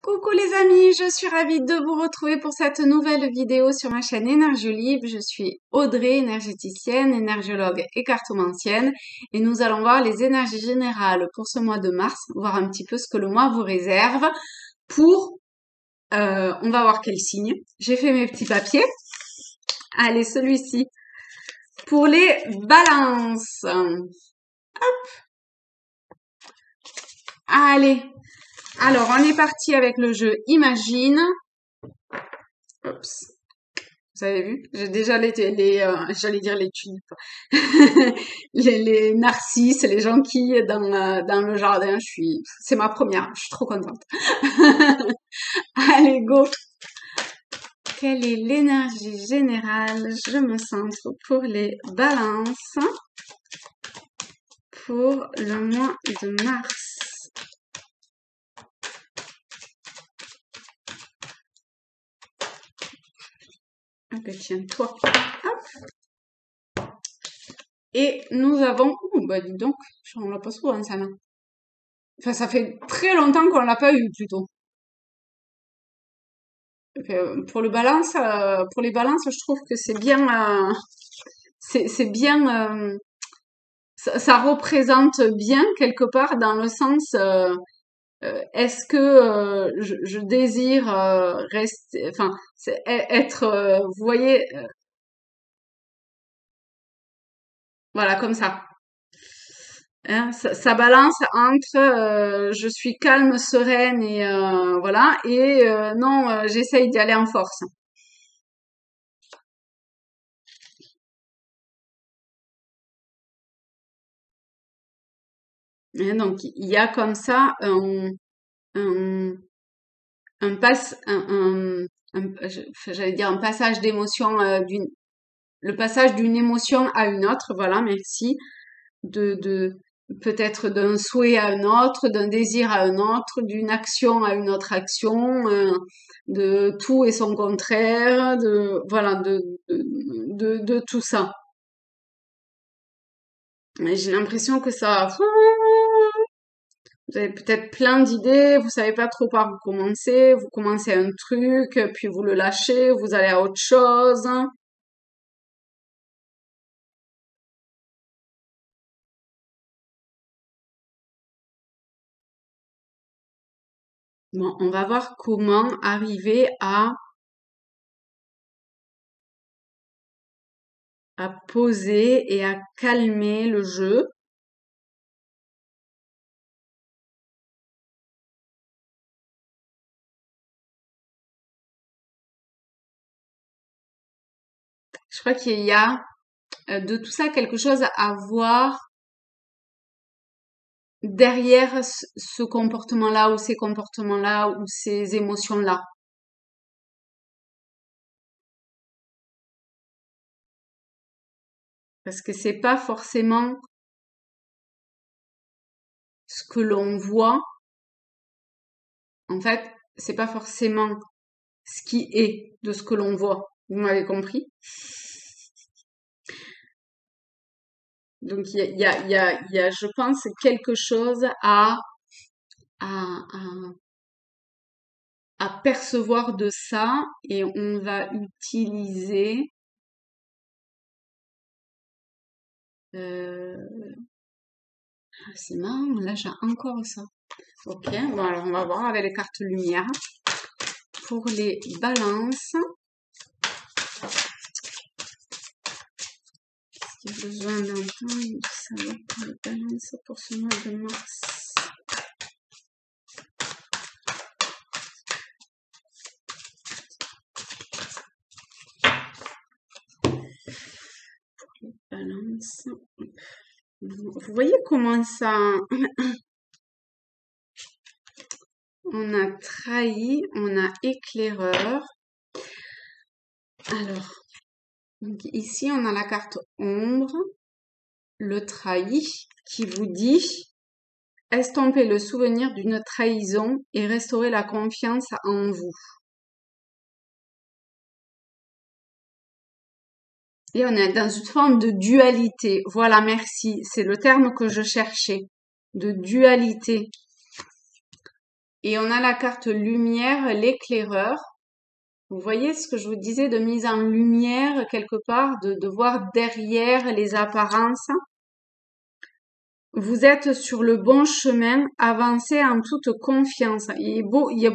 Coucou les amis, je suis ravie de vous retrouver pour cette nouvelle vidéo sur ma chaîne Énergie Libre. Je suis Audrey, énergéticienne, énergiologue et cartomancienne et nous allons voir les énergies générales pour ce mois de mars, voir un petit peu ce que le mois vous réserve on va voir quel signe. J'ai fait mes petits papiers. Allez, celui-ci. Pour les balances. Allez. Alors, on est parti avec le jeu Imagine. Oups. Vous avez vu? J'ai déjà j'allais dire les tulipes, les narcisses, les jonquilles dans le jardin. C'est ma première. Je suis trop contente. Allez, go! Quelle est l'énergie générale? Je me centre pour les balances pour le mois de mars. Ah ben tiens, toi. Hop. Et nous avons... Oh, bah dis donc, on l'a pas souvent, ça, là. Enfin, ça fait très longtemps qu'on l'a pas eu, plutôt. Pour les balances, je trouve que c'est bien... c'est bien... ça représente bien, quelque part, dans le sens... est-ce que je désire rester... Enfin, être... vous voyez... voilà, comme ça. Hein, ça balance entre je suis calme, sereine et voilà, et non, j'essaye d'y aller en force. Hein, donc il y a comme ça un, un passe, j'allais dire un passage d'émotion le passage d'une émotion à une autre, voilà, merci, de peut-être d'un souhait à un autre, d'un désir à un autre, d'une action à une autre action, de tout et son contraire, de voilà, de tout ça. Et j'ai l'impression que ça, vous avez peut-être plein d'idées, vous savez pas trop par où commencer, vous commencez un truc, puis vous le lâchez, vous allez à autre chose. Bon, on va voir comment arriver à poser et à calmer le jeu. Je crois qu'il y a de tout ça quelque chose à voir derrière ce comportement-là ou ces comportements-là ou ces émotions-là. Parce que c'est pas forcément ce que l'on voit. En fait, c'est pas forcément ce qui est de ce que l'on voit. Vous m'avez compris? Donc il y a, je pense, quelque chose à, à percevoir de ça et on va utiliser c'est marrant, là j'ai encore ça. Ok, bon alors on va voir avec les cartes lumière. Pour les balances, j'ai besoin d'un temps de savoir pour les balances pour ce mois de mars. Pour les balances, vous voyez comment ça... On a trahi, on a éclaireur. Alors, donc ici on a la carte ombre, le trahi, qui vous dit estomper le souvenir d'une trahison et restaurer la confiance en vous. Et on est dans une forme de dualité. Voilà, merci. C'est le terme que je cherchais. De dualité. Et on a la carte lumière, l'éclaireur. Vous voyez ce que je vous disais de mise en lumière quelque part, de voir derrière les apparences. Vous êtes sur le bon chemin, avancez en toute confiance. Il est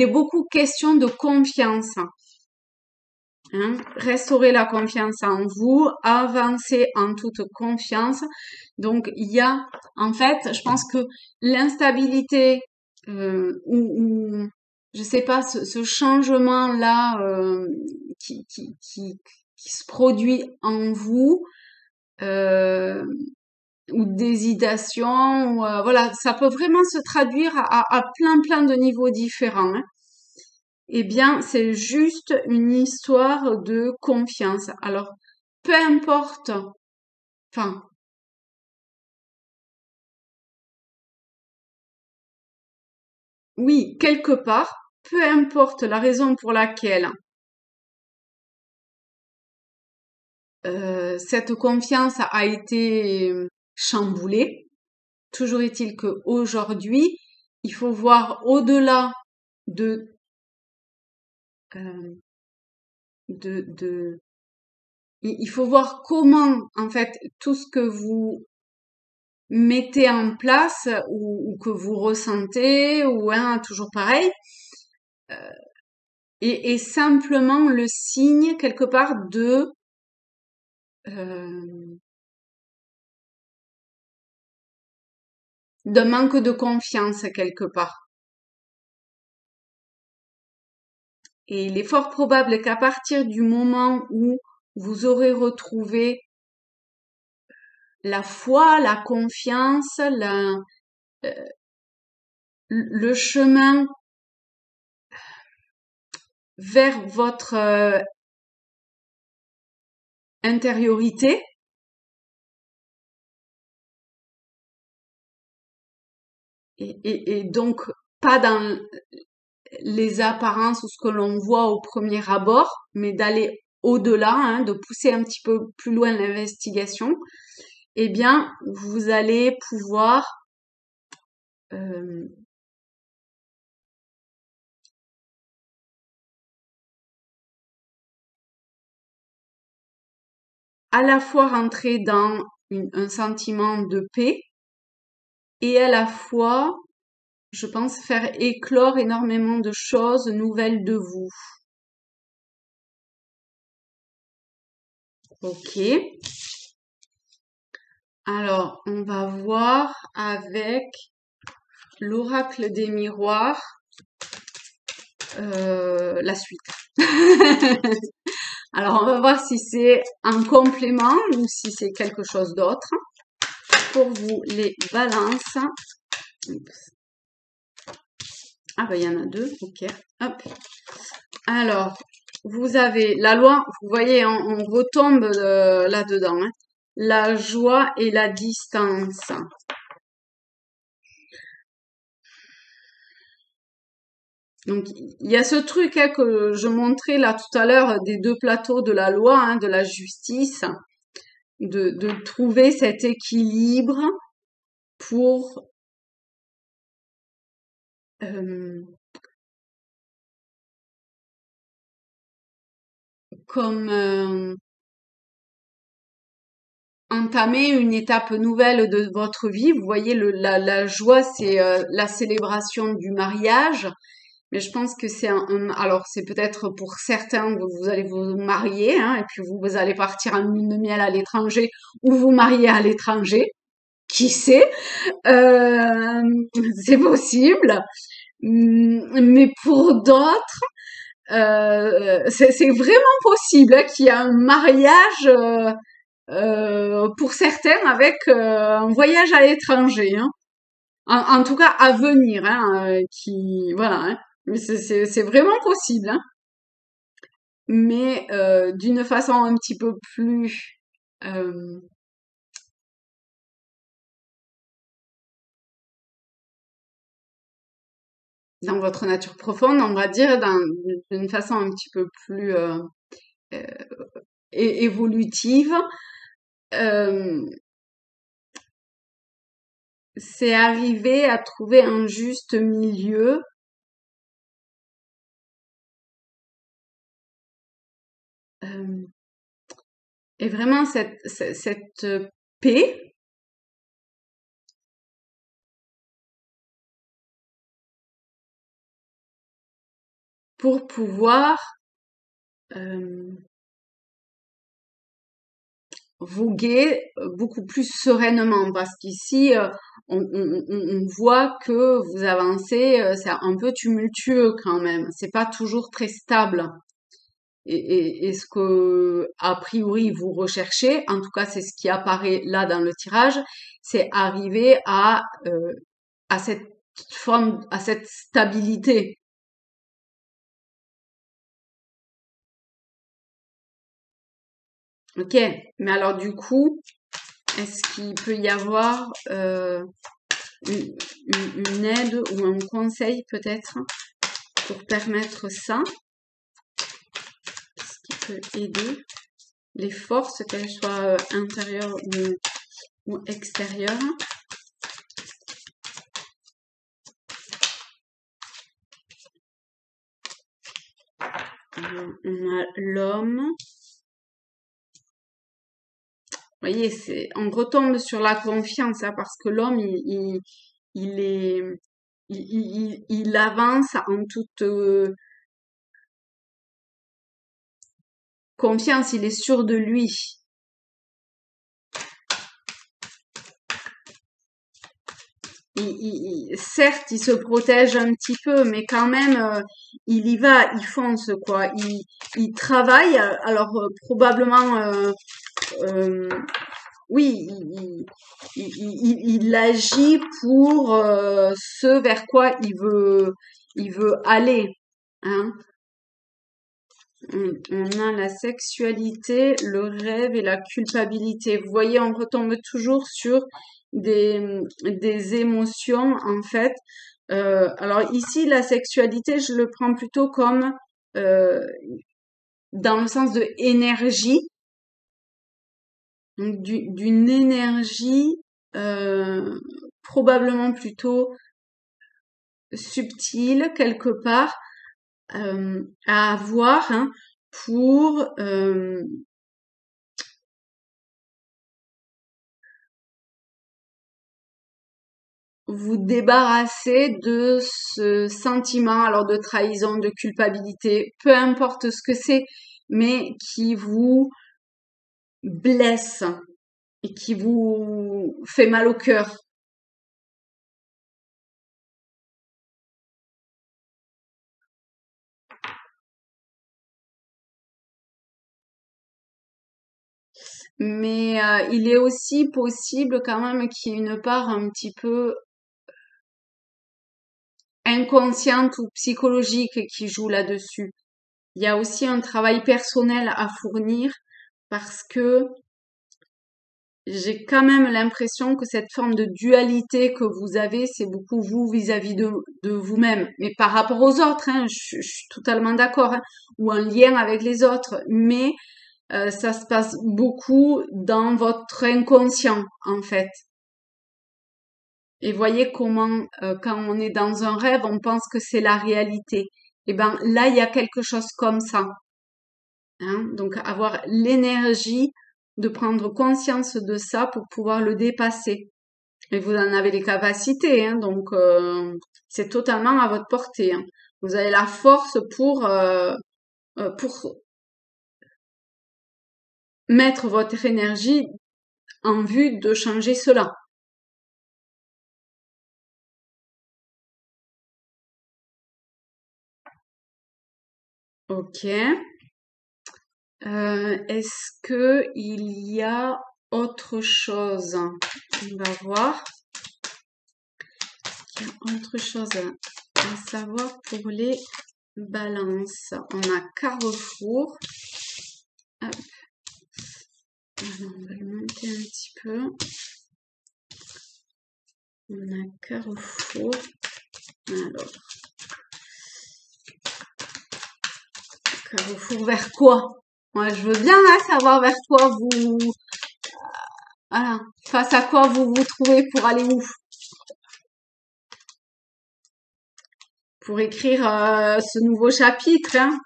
beaucoup question de confiance. Hein. Restaurez la confiance en vous, avancez en toute confiance. Donc en fait, je pense que l'instabilité ou je sais pas, ce changement-là qui se produit en vous, euh, ou d'hésitation, ou voilà, ça peut vraiment se traduire à plein de niveaux différents. Hein. Eh bien, c'est juste une histoire de confiance. Alors, peu importe, enfin, oui, quelque part, peu importe la raison pour laquelle cette confiance a été chamboulée, toujours est-il qu'aujourd'hui, il faut voir au-delà de, euh, de, il faut voir comment, en fait, tout ce que vous mettez en place ou que vous ressentez ou hein, toujours pareil et simplement le signe quelque part euh, d'un manque de confiance quelque part. Et il est fort probable qu'à partir du moment où vous aurez retrouvé la foi, la confiance, le chemin vers votre intériorité, et donc pas dans les apparences ou ce que l'on voit au premier abord, mais d'aller au-delà, hein, de pousser un petit peu plus loin l'investigation, eh bien, vous allez pouvoir euh, à la fois rentrer dans un sentiment de paix et à la fois, je pense, faire éclore énormément de choses nouvelles de vous. Ok. Alors, on va voir avec l'oracle des miroirs la suite. Alors, on va voir si c'est un complément ou si c'est quelque chose d'autre. Pour vous, les balances. Ah, ben, il y en a deux. Ok. Hop. Alors, vous avez la loi. Vous voyez, on retombe là-dedans. Hein. La joie et la distance. Donc, il y a ce truc hein, que je montrais là tout à l'heure des deux plateaux de la loi, hein, de la justice, de trouver cet équilibre pour euh, comme entamer une étape nouvelle de votre vie. Vous voyez, la joie, c'est la célébration du mariage. Mais je pense que c'est alors c'est peut-être pour certains que vous allez vous marier, hein, et puis vous allez partir en lune de miel à l'étranger ou vous marier à l'étranger. Qui sait? Euh, c'est possible. Mais pour d'autres, c'est vraiment possible hein, qu'il y ait un mariage pour certains avec un voyage à l'étranger. Hein. En tout cas, à venir. Hein, qui voilà. Hein. Mais c'est vraiment possible. Hein. Mais d'une façon un petit peu plus dans votre nature profonde, on va dire, d'une façon un petit peu plus euh, évolutive. Euh, c'est arriver à trouver un juste milieu. euh, et vraiment cette paix pour pouvoir euh, voguer beaucoup plus sereinement parce qu'ici on voit que vous avancez, c'est un peu tumultueux quand même, c'est pas toujours très stable. Et ce que a priori vous recherchez, en tout cas c'est ce qui apparaît là dans le tirage, c'est arriver à cette forme, à cette stabilité. Ok, mais alors du coup, est-ce qu'il peut y avoir une aide ou un conseil peut-être pour permettre ça? Ce qui peut aider les forces, qu'elles soient intérieures ou extérieures. Alors, on a l'homme. Vous voyez, on retombe sur la confiance, hein, parce que l'homme, il est, il avance en toute confiance, il est sûr de lui. Certes, il se protège un petit peu, mais quand même, il y va, il fonce, quoi. Il travaille, alors probablement, euh, oui, il agit pour ce vers quoi il veut aller. Hein. On a la sexualité, le rêve et la culpabilité. Vous voyez, on retombe toujours sur des émotions, en fait. Alors ici, la sexualité, je le prends plutôt comme euh, dans le sens de énergie, donc d'une énergie probablement plutôt subtile quelque part à avoir, hein, pour vous débarrasser de ce sentiment, alors de trahison, de culpabilité, peu importe ce que c'est, mais qui vous blesse et qui vous fait mal au cœur. Mais il est aussi possible quand même qu'il y ait une part un petit peu inconsciente ou psychologique qui joue là-dessus. Il y a aussi un travail personnel à fournir parce que j'ai quand même l'impression que cette forme de dualité que vous avez, c'est beaucoup vous vis-à-vis de vous-même. Mais par rapport aux autres, hein, je suis totalement d'accord, hein, ou un lien avec les autres. Mais ça se passe beaucoup dans votre inconscient, en fait. Et voyez comment, quand on est dans un rêve, on pense que c'est la réalité. Et ben là, il y a quelque chose comme ça. Hein. Donc avoir l'énergie de prendre conscience de ça pour pouvoir le dépasser. Et vous en avez les capacités, hein, donc c'est totalement à votre portée. Hein. Vous avez la force pour mettre votre énergie en vue de changer cela. Ok. Est-ce que il y a autre chose? On va voir. Il y a autre chose à savoir pour les balances. On a Carrefour. Hop. Alors, on va le monter un petit peu. On a Carrefour. Alors, Carrefour vers quoi? Moi, je veux bien là, savoir vers quoi vous... Voilà. Face à quoi vous vous trouvez pour aller où? pour écrire ce nouveau chapitre, hein.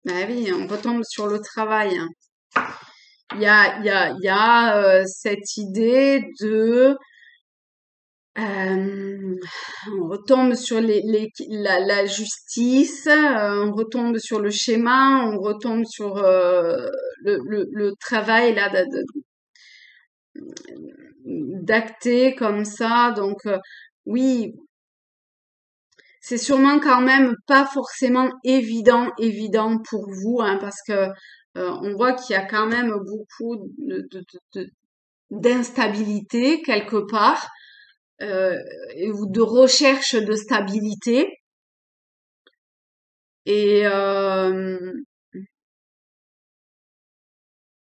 Ben oui, on retombe sur le travail, hein. Il y a cette idée de on retombe sur la justice, on retombe sur le schéma, on retombe sur le travail là d'acter comme ça. Donc oui, c'est sûrement quand même pas forcément évident pour vous, hein, parce que on voit qu'il y a quand même beaucoup d'instabilité quelque part, ou de recherche de stabilité. Et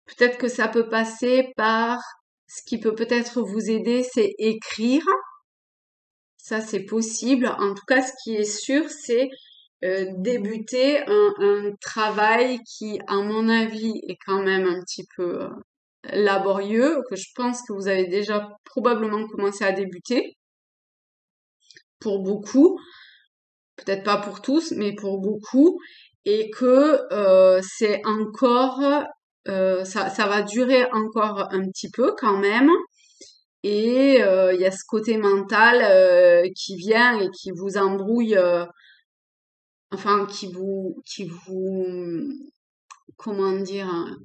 peut-être que ça peut passer par ce qui peut peut-être vous aider, c'est écrire. Ça, c'est possible. En tout cas, ce qui est sûr, c'est débuter un travail qui, à mon avis, est quand même un petit peu laborieux, que je pense que vous avez déjà probablement commencé à débuter pour beaucoup, peut-être pas pour tous, mais pour beaucoup, et que c'est encore, ça va durer encore un petit peu quand même. Et il y a ce côté mental qui vient et qui vous embrouille, enfin comment dire, hein,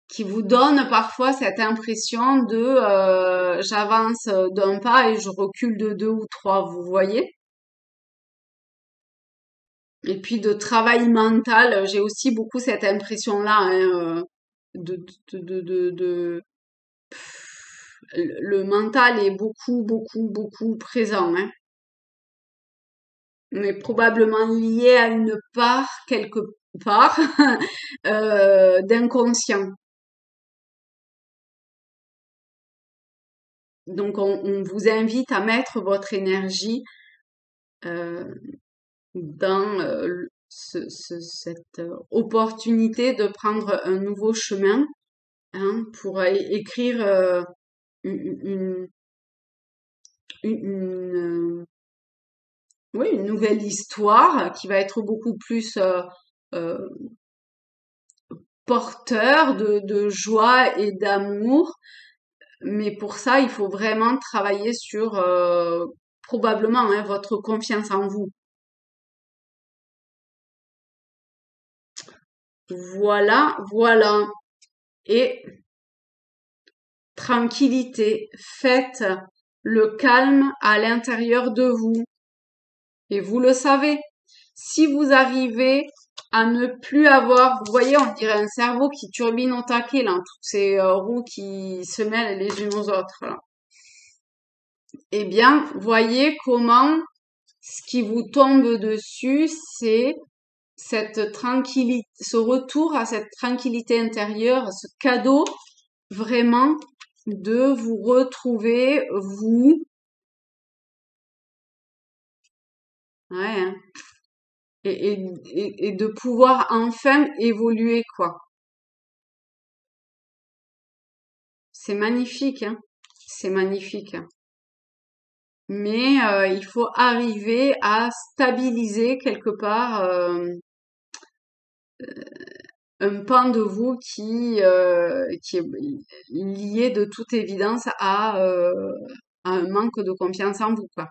qui vous donne parfois cette impression de j'avance d'un pas et je recule de deux ou trois, vous voyez? Et puis de travail mental, j'ai aussi beaucoup cette impression-là, hein, de, le mental est beaucoup présent, hein, mais probablement lié à une part, quelque part, d'inconscient. Donc on vous invite à mettre votre énergie euh, dans cette opportunité de prendre un nouveau chemin, hein, pour écrire une, une, oui, une nouvelle histoire qui va être beaucoup plus euh, porteur de joie et d'amour. Mais pour ça, il faut vraiment travailler sur probablement, hein, votre confiance en vous. Voilà. Et tranquillité, faites le calme à l'intérieur de vous. Et vous le savez, si vous arrivez à ne plus avoir, vous voyez, on dirait un cerveau qui turbine au taquet, là, toutes ces roues qui se mêlent les unes aux autres, là. Eh bien, voyez comment ce qui vous tombe dessus, c'est cette tranquillité, ce retour à cette tranquillité intérieure, ce cadeau vraiment de vous retrouver, vous. Ouais, hein. Et de pouvoir enfin évoluer, quoi. C'est magnifique, hein. C'est magnifique, hein. Mais il faut arriver à stabiliser quelque part un pan de vous qui est lié de toute évidence à un manque de confiance en vous, quoi.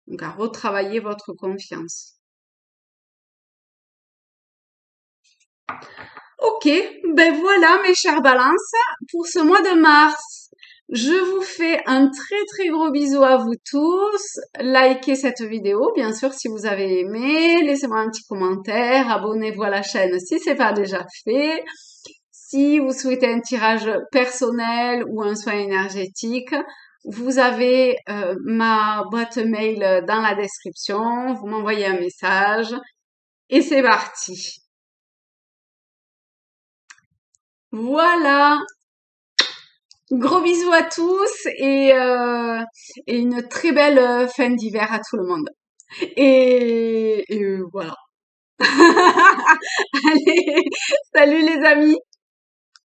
Donc à retravailler votre confiance. Ok, ben voilà mes chères balances pour ce mois de mars. Je vous fais un très gros bisou à vous tous. Likez cette vidéo, bien sûr, si vous avez aimé. Laissez-moi un petit commentaire. Abonnez-vous à la chaîne si c'est pas déjà fait. Si vous souhaitez un tirage personnel ou un soin énergétique, vous avez ma boîte mail dans la description. Vous m'envoyez un message et c'est parti. Voilà. Gros bisous à tous et une très belle fin d'hiver à tout le monde. Et voilà. Allez, salut les amis!